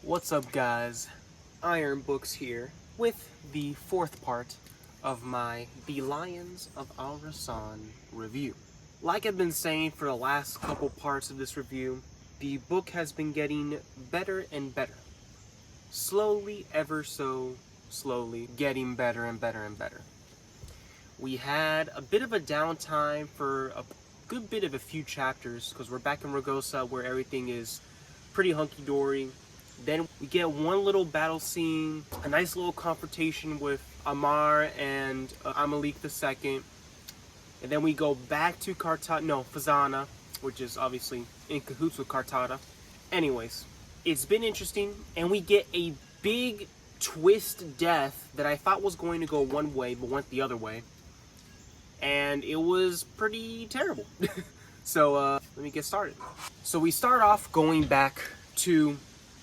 What's up, guys? Iron Books here with the fourth part of my The Lions of Al-Rassan review. Like I've been saying for the last couple parts of this review, the book has been getting better and better. Slowly, ever so slowly, getting better and better and better. We had a bit of a downtime for a good bit of a few chapters because we're back in Ragosa where everything is pretty hunky-dory. Then we get one little battle scene, a nice little confrontation with Amar and Amalik II. And then we go back to Fazana, which is obviously in cahoots with Kartada. Anyways, it's been interesting, and we get a big twist death that I thought was going to go one way, but went the other way. And it was pretty terrible. So let me get started. So we start off going back to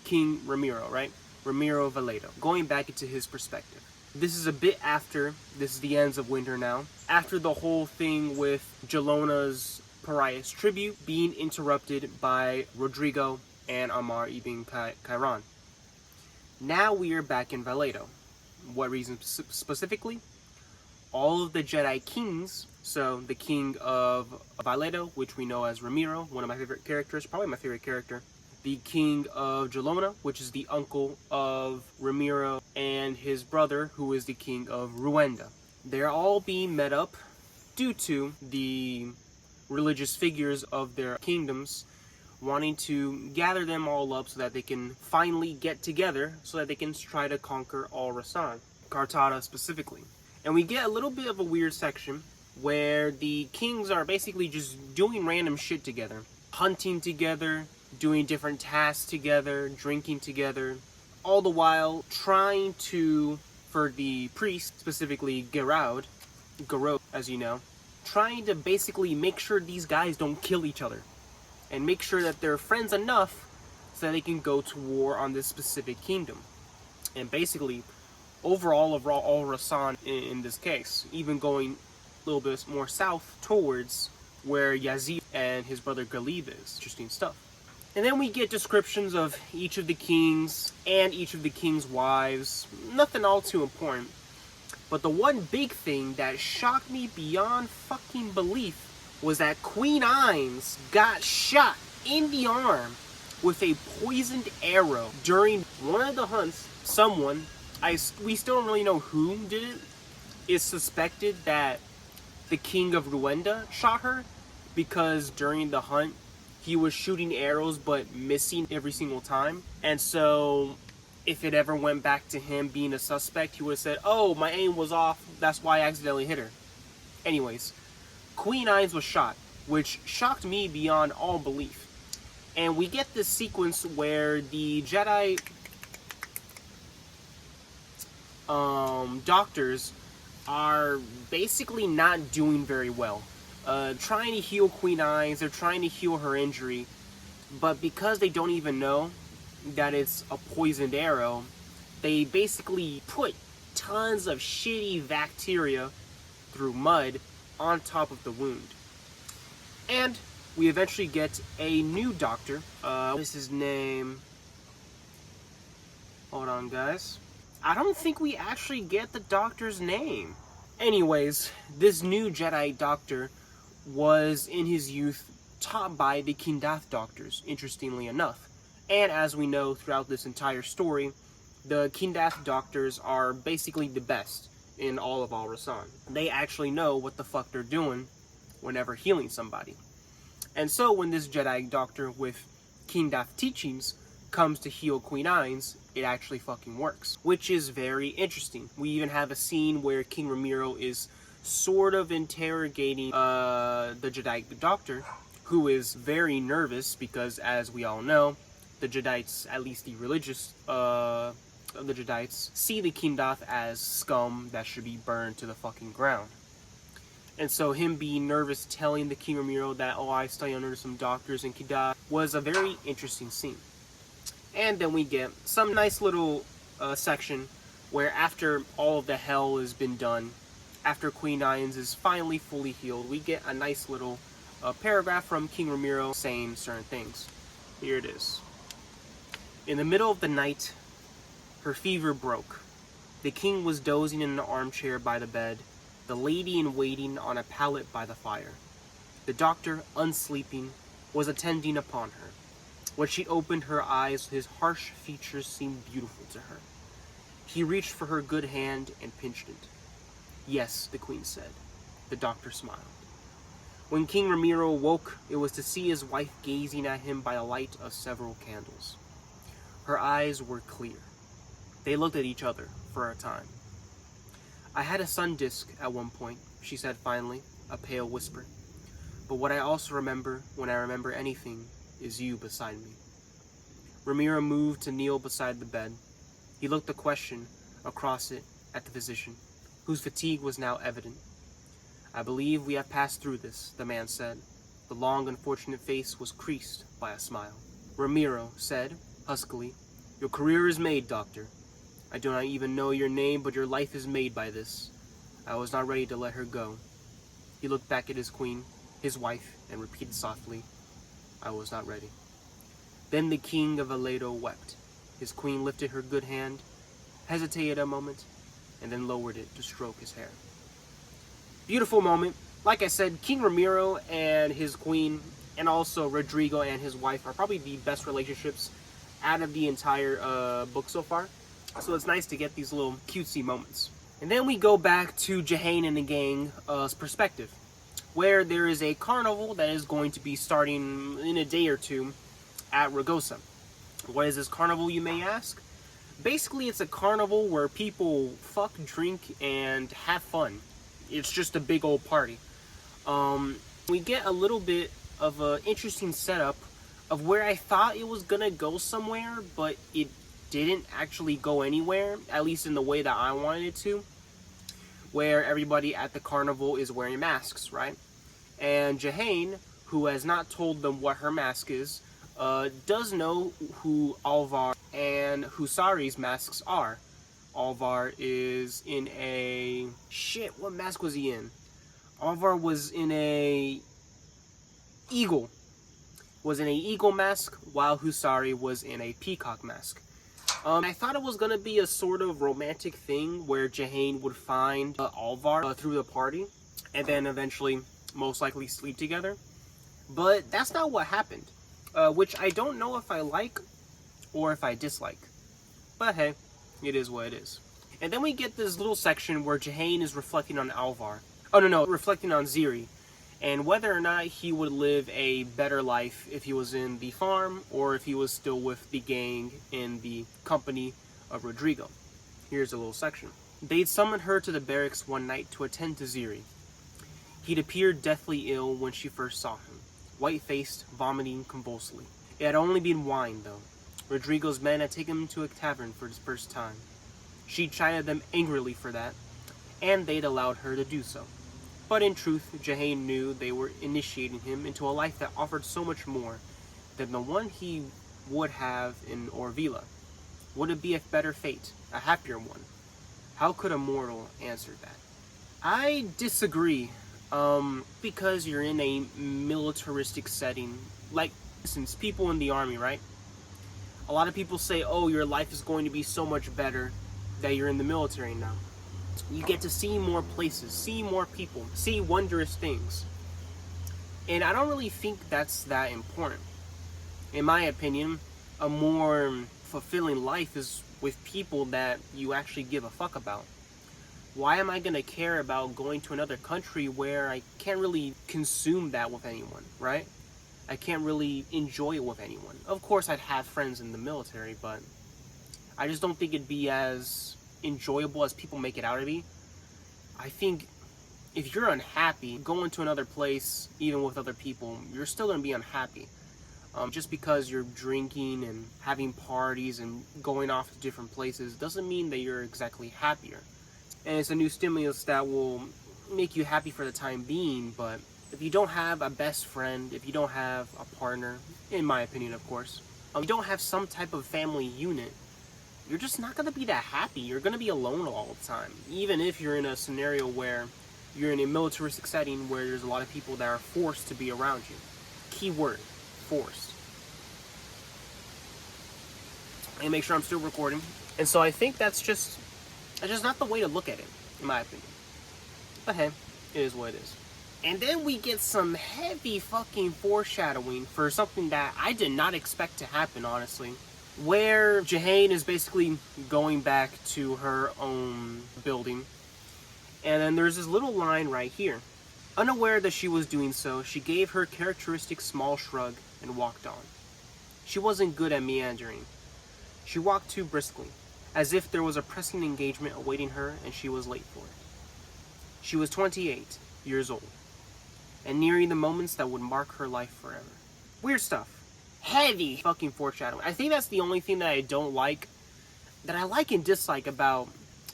King Ramiro, right? Ramiro Valledo, going back into his perspective. This is a bit after, this is the ends of winter now, after the whole thing with Jelona's Pariah's tribute being interrupted by Rodrigo and Amar ibn Kairan. Now we are back in Valledo. What reason specifically? All of the Jedi kings, so the king of Valledo, which we know as Ramiro, one of my favorite characters, probably my favorite character. The king of Jelona, which is the uncle of Ramiro, and his brother, who is the king of Ruenda. They're all being met up due to the religious figures of their kingdoms wanting to gather them all up so that they can finally get together so that they can try to conquer Al-Rassan, Kartada specifically. And we get a little bit of a weird section where the kings are basically just doing random shit together, hunting together, doing different tasks together, drinking together, all the while trying to, for the priest, specifically Garod, as you know, trying to basically make sure these guys don't kill each other and make sure that they're friends enough so that they can go to war on this specific kingdom. And basically, overall of Al-Rassan in this case, even going a little bit more south towards where Yazid and his brother Ghalib is. Interesting stuff. And then we get descriptions of each of the kings and each of the king's wives. Nothing all too important. But the one big thing that shocked me beyond fucking belief was that Queen Ainz got shot in the arm with a poisoned arrow during one of the hunts. Someone, we still don't really know who did it, is suspected that the king of Ruenda shot her because during the hunt, he was shooting arrows but missing every single time. And so if it ever went back to him being a suspect, he would have said, oh, my aim was off, that's why I accidentally hit her. Anyways, Queen Ainz was shot, which shocked me beyond all belief. And we get this sequence where the Jedi doctors are basically not doing very well. Trying to heal Queen Ainz, they're trying to heal her injury, but because they don't even know that it's a poisoned arrow, they basically put tons of shitty bacteria through mud on top of the wound. And we eventually get a new doctor. What is his name? Hold on, guys. I don't think we actually get the doctor's name. Anyways, this new Jedi doctor was in his youth taught by the Kindath doctors, interestingly enough. And as we know throughout this entire story, the Kindath doctors are basically the best in all of Al-Rassan. They actually know what the fuck they're doing whenever healing somebody. And so when this Jedi doctor with Kindath teachings comes to heal Queen Ainz, it actually fucking works, which is very interesting. We even have a scene where King Ramiro is sort of interrogating the Jedi doctor, who is very nervous because, as we all know, the Jedites, at least the religious of the Jedites, see the Kindath as scum that should be burned to the fucking ground. And so him being nervous, telling the King Ramiro that, oh, I study under some doctors in Kindath, was a very interesting scene. And then we get some nice little section where after all of the hell has been done, after Queen Ainz is finally fully healed, we get a nice little paragraph from King Ramiro saying certain things. Here it is. In the middle of the night, her fever broke. The king was dozing in an armchair by the bed, the lady-in-waiting on a pallet by the fire. The doctor, unsleeping, was attending upon her. When she opened her eyes, his harsh features seemed beautiful to her. He reached for her good hand and pinched it. "Yes," the queen said. The doctor smiled. When King Ramiro woke, it was to see his wife gazing at him by the light of several candles. Her eyes were clear. They looked at each other for a time. "I had a sun disk at one point," she said finally, a pale whisper. "But what I also remember, when I remember anything, is you beside me." Ramiro moved to kneel beside the bed. He looked a question across it at the physician, whose fatigue was now evident. "I believe we have passed through this," the man said. The long, unfortunate face was creased by a smile. Ramiro said, huskily, "Your career is made, doctor. I do not even know your name, but your life is made by this. I was not ready to let her go." He looked back at his queen, his wife, and repeated softly, "I was not ready." Then the king of Aledo wept. His queen lifted her good hand, hesitated a moment, and then lowered it to stroke his hair. Beautiful moment. Like I said, King Ramiro and his queen, and also Rodrigo and his wife, are probably the best relationships out of the entire book so far. So it's nice to get these little cutesy moments. And then we go back to Jehane and the gang's perspective, where there is a carnival that is going to be starting in a day or two at Ragosa. What is this carnival, you may ask? Basically, it's a carnival where people fuck, drink, and have fun. It's just a big old party. We get a little bit of an interesting setup of where I thought it was gonna go somewhere, but it didn't actually go anywhere, at least in the way that I wanted it to, where everybody at the carnival is wearing masks, right? And Jehane, who has not told them what her mask is, does know who Alvar and Husari's masks are. Alvar is in a... Shit, what mask was he in? Alvar was in a... eagle. Was in a eagle mask, while Husari was in a peacock mask. I thought it was gonna be a sort of romantic thing where Jehane would find Alvar through the party, and then eventually, most likely, sleep together. But that's not what happened, which I don't know if I like or if I dislike. But hey, it is what it is. And then we get this little section where Jehane is reflecting on Alvar. Oh no, reflecting on Ziri, and whether or not he would live a better life if he was in the farm or if he was still with the gang in the company of Rodrigo. Here's a little section. They'd summoned her to the barracks one night to attend to Ziri. He'd appeared deathly ill when she first saw him, white-faced, vomiting convulsively. It had only been wine, though. Rodrigo's men had taken him to a tavern for his first time. She chided them angrily for that, and they'd allowed her to do so. But in truth, Jehane knew they were initiating him into a life that offered so much more than the one he would have in Orvila. Would it be a better fate, a happier one? How could a mortal answer that? I disagree, because you're in a militaristic setting. Like, for instance, people in the army, right? A lot of people say, oh, your life is going to be so much better that you're in the military now. You get to see more places, see more people, see wondrous things. And I don't really think that's that important. In my opinion, a more fulfilling life is with people that you actually give a fuck about. Why am I going to care about going to another country where I can't really consume that with anyone, right? I can't really enjoy it with anyone. Of course, I'd have friends in the military, but I just don't think it'd be as enjoyable as people make it out to be. I think if you're unhappy, going to another place, even with other people, you're still going to be unhappy. Just because you're drinking and having parties and going off to different places doesn't mean that you're exactly happier. And it's a new stimulus that will make you happy for the time being, but if you don't have a best friend, if you don't have a partner, in my opinion of course, you don't have some type of family unit, you're just not going to be that happy. You're going to be alone all the time. Even if you're in a scenario where you're in a militaristic setting where there's a lot of people that are forced to be around you. Key word, forced. and make sure I'm still recording. And so I think that's just not the way to look at it, in my opinion. But hey, it is what it is. And then we get some heavy fucking foreshadowing for something that I did not expect to happen, honestly. Where Jahane is basically going back to her own building. And then there's this little line right here. Unaware that she was doing so, she gave her characteristic small shrug and walked on. She wasn't good at meandering. She walked too briskly, as if there was a pressing engagement awaiting her and she was late for it. She was 28 years old, and nearing the moments that would mark her life forever. Weird stuff. Heavy fucking foreshadowing. I think that's the only thing that I don't like, that I like and dislike about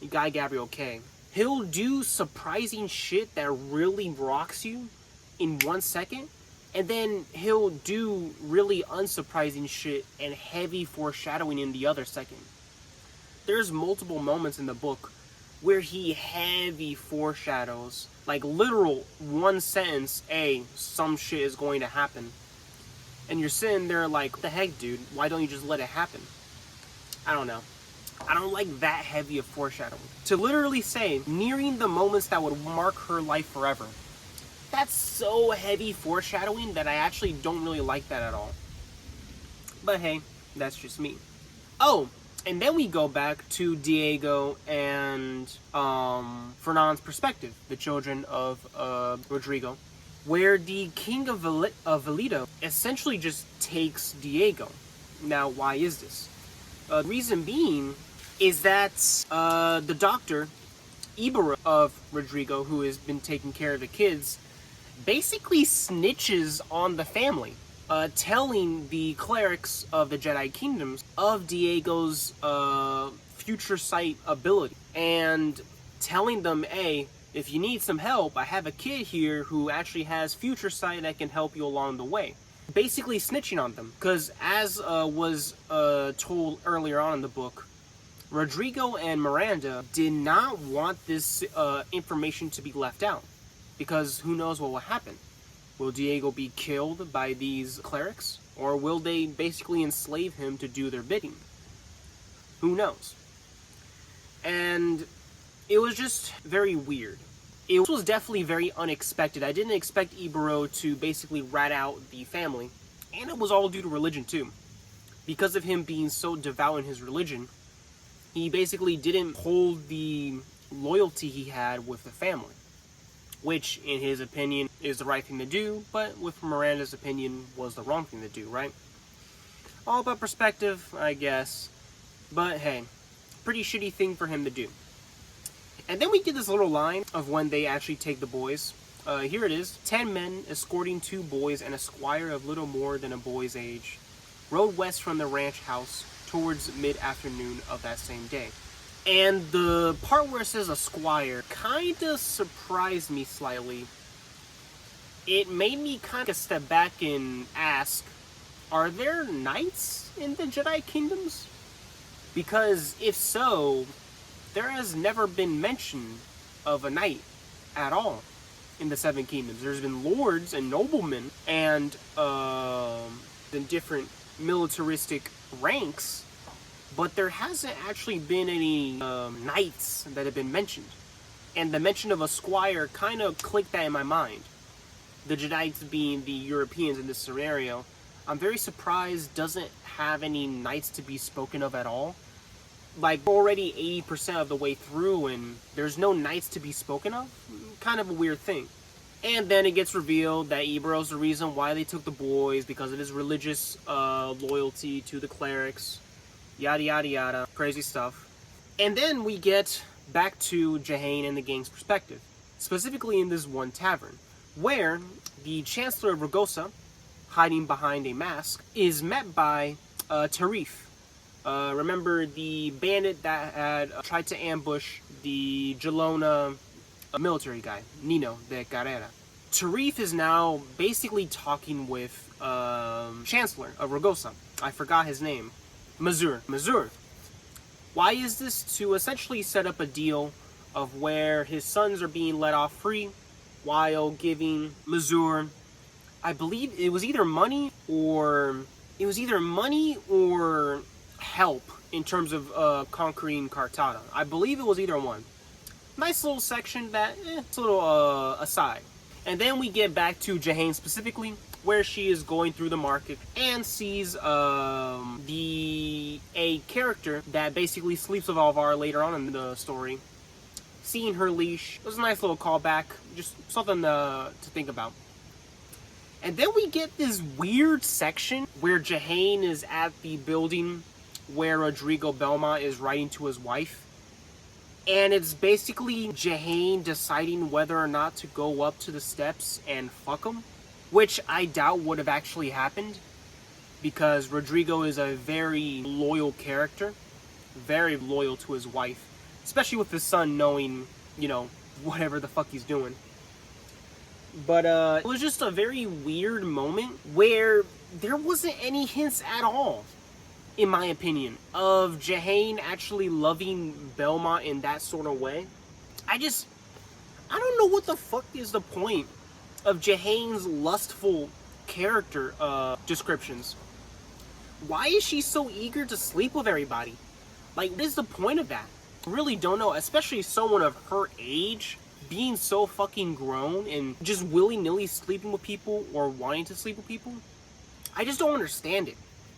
Guy Gabriel Kay. He'll do surprising shit that really rocks you in 1 second, and then he'll do really unsurprising shit and heavy foreshadowing in the other second. There's multiple moments in the book where he heavy foreshadows, like literal one sentence, some shit is going to happen. And you're sitting there like, what the heck, dude? Why don't you just let it happen? I don't know. I don't like that heavy of foreshadowing. To literally say, nearing the moments that would mark her life forever. That's so heavy foreshadowing that I actually don't really like that at all. But hey, that's just me. Oh, and then we go back to Diego and Fernand's perspective, the children of Rodrigo, where the king of Valido essentially just takes Diego. Now, why is this? The reason being is that the doctor, Ibarra of Rodrigo, who has been taking care of the kids, basically snitches on the family, telling the clerics of the Jedi Kingdoms of Diego's future sight ability, and telling them, hey, if you need some help, I have a kid here who actually has future sight that can help you along the way. Basically snitching on them, because as was told earlier on in the book, Rodrigo and Miranda did not want this information to be left out, because who knows what will happen. Will Diego be killed by these clerics, or will they basically enslave him to do their bidding? Who knows? And it was just very weird. It was definitely very unexpected. I didn't expect Ibero to basically rat out the family, and it was all due to religion too. Because of him being so devout in his religion, he basically didn't hold the loyalty he had with the family, which in his opinion is the right thing to do, but with Miranda's opinion was the wrong thing to do, right? All about perspective, I guess, but hey, pretty shitty thing for him to do. And then we get this little line of when they actually take the boys. Here it is. 10 men escorting 2 boys and a squire of little more than a boy's age rode west from the ranch house towards mid-afternoon of that same day. And the part where it says a squire kind of surprised me slightly. It made me kind of step back and ask, are there knights in the Jedi Kingdoms? Because if so, there has never been mention of a knight at all in the Seven Kingdoms. There's been lords and noblemen and in different militaristic ranks, but there hasn't actually been any knights that have been mentioned. And the mention of a squire kind of clicked that in my mind. The Jedites being the Europeans in this scenario, I'm very surprised doesn't have any knights to be spoken of at all. Like, already 80% of the way through and there's no knights to be spoken of? Kind of a weird thing. And then it gets revealed that Ibero's the reason why they took the boys, because of his religious loyalty to the clerics. Yada yada yada. Crazy stuff. And then we get back to Jahane and the gang's perspective. Specifically in this one tavern, where the Chancellor of Ragosa, hiding behind a mask, is met by Tarif. Remember the bandit that had tried to ambush the Gelona military guy, Nino de Carrera. Tarif is now basically talking with Chancellor of Ragosa. I forgot his name. Mazur. Why is this? To essentially set up a deal of where his sons are being let off free while giving Mazur, I believe it was either money or help in terms of conquering Cartada. I believe it was either one. Nice little section that, it's a little aside. And then we get back to Jehane specifically, where she is going through the market and sees a character that basically sleeps with Alvar later on in the story. Seeing her leash, it was a nice little callback, just something to think about. And then we get this weird section where Jehane is at the building where Rodrigo Belmont is writing to his wife. And it's basically Jehane deciding whether or not to go up to the steps and fuck him. Which I doubt would have actually happened. Because Rodrigo is a very loyal character. Very loyal to his wife. Especially with his son knowing, you know, whatever the fuck he's doing. But it was just a very weird moment where there wasn't any hints at all, in my opinion, of Jehane actually loving Belmont in that sort of way. I don't know what the fuck is the point of Jehane's lustful character descriptions. Why is she so eager to sleep with everybody? Like, what is the point of that? I really don't know, especially someone of her age being so fucking grown and just willy-nilly sleeping with people or wanting to sleep with people. I just don't understand it.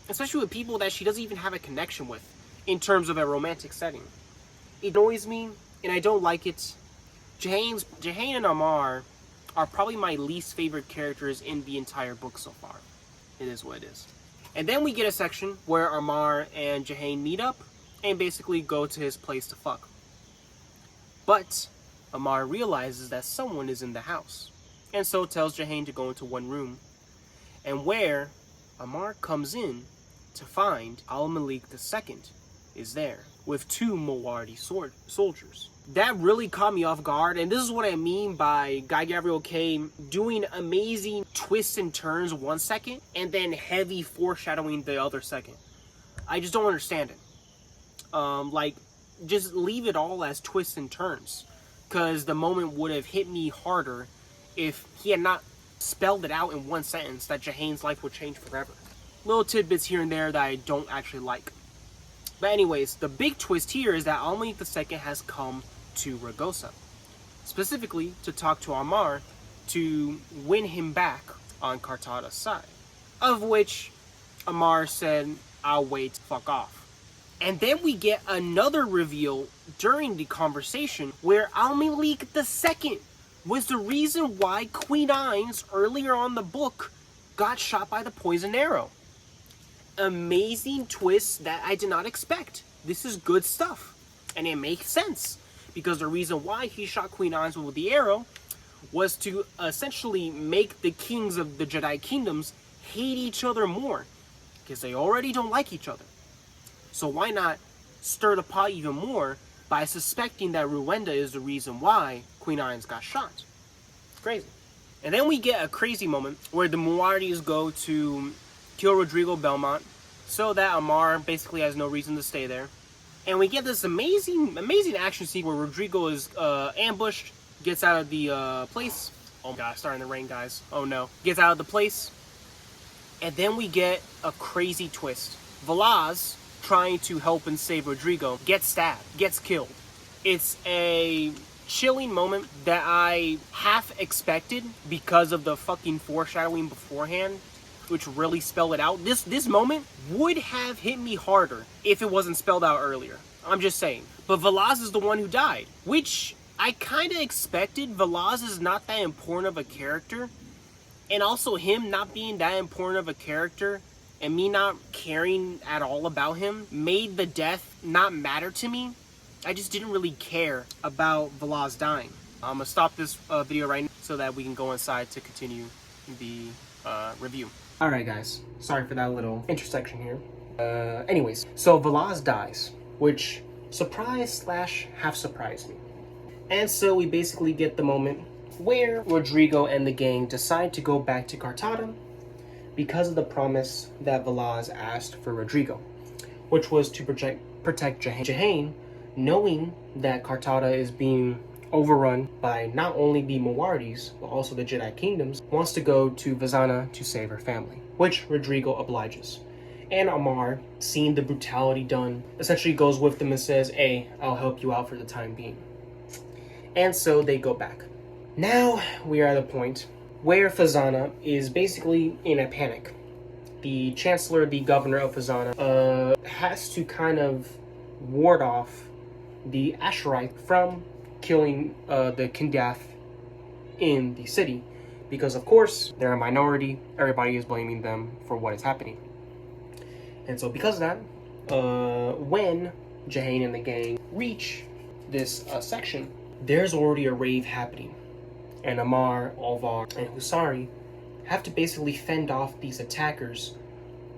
Especially with people that she doesn't even have a connection with in terms of a romantic setting. It annoys me, and I don't like it. Jehane and Amar are probably my least favorite characters in the entire book so far. It is what it is. And then we get a section where Amar and Jehane meet up and basically go to his place to fuck. But Amar realizes that someone is in the house, and so tells Jehane to go into one room, and where Amar comes in to find Al-Malik II is there with 2 Mawardi soldiers. That really caught me off guard, and this is what I mean by Guy Gavriel K doing amazing twists and turns one second, and then heavy foreshadowing the other second. I just don't understand it. Just leave it all as twists and turns. Because the moment would have hit me harder if he had not spelled it out in one sentence that Jehane's life would change forever. Little tidbits here and there that I don't actually like. But anyways, the big twist here is that Al-Malik II has come to Ragosa. Specifically to talk to Amar to win him back on Cartada's side. Of which Amar said, "I'll wait, fuck off." And then we get another reveal during the conversation where Al-Malik II was the reason why Queen Ainz earlier on the book got shot by the poison arrow. Amazing twist that I did not expect. This is good stuff. And it makes sense. Because the reason why he shot Queen Ainz with the arrow was to essentially make the kings of the Jedi kingdoms hate each other more. Because they already don't like each other. So why not stir the pot even more by suspecting that Ruenda is the reason why Queen Ainz got shot? It's crazy. And then we get a crazy moment where the Muardis go to kill Rodrigo Belmont so that Amar basically has no reason to stay there. And we get this amazing action scene where Rodrigo is ambushed, gets out of the place. Oh my god, it's starting to rain, guys. Oh no. Gets out of the place. And then we get a crazy twist. Velaz, trying to help and save Rodrigo, gets stabbed, gets killed. It's a chilling moment that I half expected because of the fucking foreshadowing beforehand, which really spelled it out. This moment would have hit me harder if it wasn't spelled out earlier. I'm just saying. But Velaz is the one who died, which I kind of expected. Velaz is not that important of a character, and also him not being that important of a character and me not caring at all about him made the death not matter to me. I just didn't really care about Velaz dying. I'm gonna stop this video right now so that we can go inside to continue the review. Alright guys, sorry for that little intersection here. Anyways, so Velaz dies, which surprised / half surprised me. And so we basically get the moment where Rodrigo and the gang decide to go back to Cartada because of the promise that Velaz asked for Rodrigo, which was to protect Jehane. Jehane, knowing that Cartada is being overrun by not only the Muardis, but also the Jedi Kingdoms, wants to go to Vizana to save her family, which Rodrigo obliges. And Amar, seeing the brutality done, essentially goes with them and says, hey, I'll help you out for the time being. And so they go back. Now we are at a point where Fazana is basically in a panic. The chancellor, the governor of Fazana, has to kind of ward off the Ashurite from killing the Kindaf in the city. Because, of course, they're a minority. Everybody is blaming them for what is happening. And so because of that, when Jahane and the gang reach this section, there's already a rave happening. And Amar, Alvar, and Husari have to basically fend off these attackers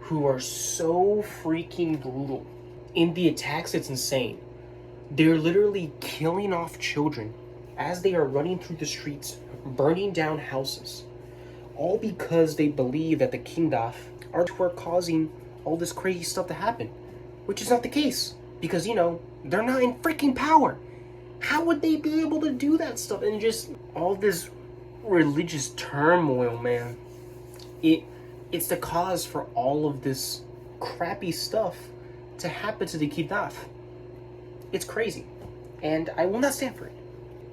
who are so freaking brutal. In the attacks, it's insane. They're literally killing off children as they are running through the streets, burning down houses, all because they believe that the Kindaf are who are causing all this crazy stuff to happen, which is not the case, because, you know, they're not in freaking power. How would they be able to do that stuff? And just all this religious turmoil, man. It's the cause for all of this crappy stuff to happen to the Kindaf. It's crazy. And I will not stand for it.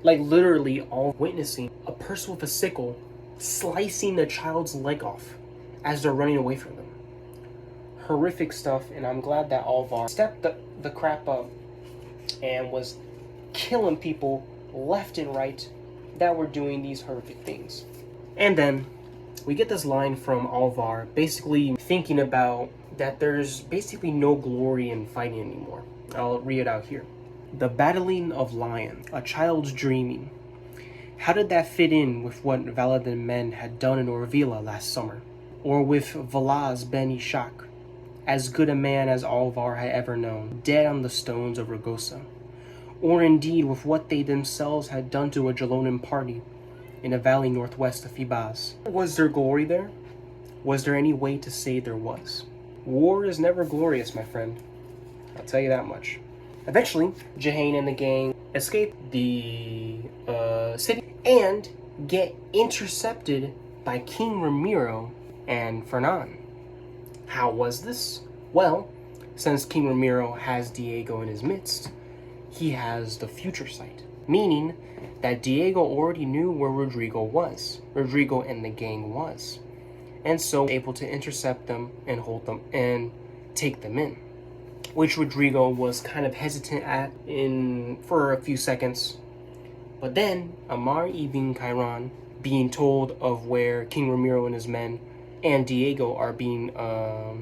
Like, literally all witnessing a person with a sickle slicing a child's leg off as they're running away from them. Horrific stuff, and I'm glad that Alvar stepped the crap up and was killing people left and right that were doing these horrific things. And then we get this line from Alvar, basically thinking about that there's basically no glory in fighting anymore. I'll read it out here. The battling of lions, a child's dreaming. How did that fit in with what Valadin men had done in Orvila last summer? Or with Valaz ben Ishak, as good a man as Alvar had ever known, dead on the stones of Ragosa? Or indeed with what they themselves had done to a Jalonan party in a valley northwest of Fibaz? Was there glory there? Was there any way to say there was? War is never glorious, my friend. I'll tell you that much. Eventually, Jahane and the gang escape the city and get intercepted by King Ramiro and Fernan. How was this? Well, since King Ramiro has Diego in his midst, he has the future sight, meaning that Diego already knew where Rodrigo and the gang was, and so able to intercept them and hold them and take them in, which Rodrigo was kind of hesitant at for a few seconds. But then Amar ibn Kairan, being told of where King Ramiro and his men and Diego are being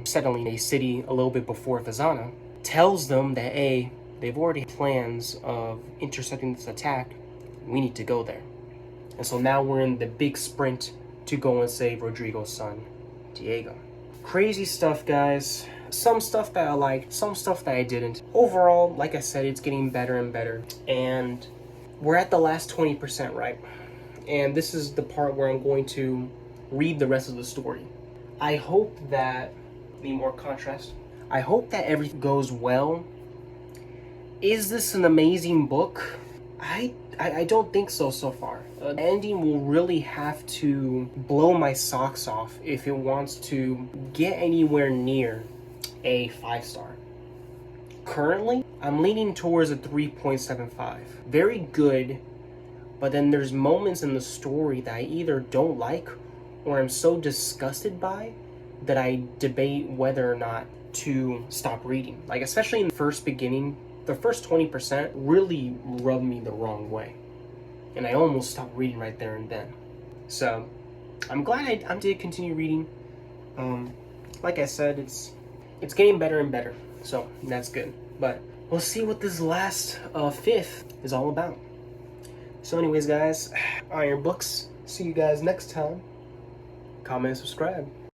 settling a city a little bit before Fazana, tells them that they've already plans of intercepting this attack. We need to go there. And so now we're in the big sprint to go and save Rodrigo's son, Diego. Crazy stuff, guys. Some stuff that I liked, some stuff that I didn't. Overall, like I said, it's getting better and better. And we're at the last 20%, right? And this is the part where I'm going to read the rest of the story. I hope that, need more contrast. I hope that everything goes well. Is this an amazing book? I don't think so far. The ending will really have to blow my socks off if it wants to get anywhere near a 5-star. Currently, I'm leaning towards a 3.75. Very good, but then there's moments in the story that I either don't like or I'm so disgusted by that I debate whether or not to stop reading. Like, especially in the first beginning, the first 20% really rubbed me the wrong way. And I almost stopped reading right there and then. So, I'm glad I did continue reading. Like I said, it's getting better and better. So, that's good. But we'll see what this last fifth is all about. So anyways, guys, Iron Books. See you guys next time. Comment and subscribe.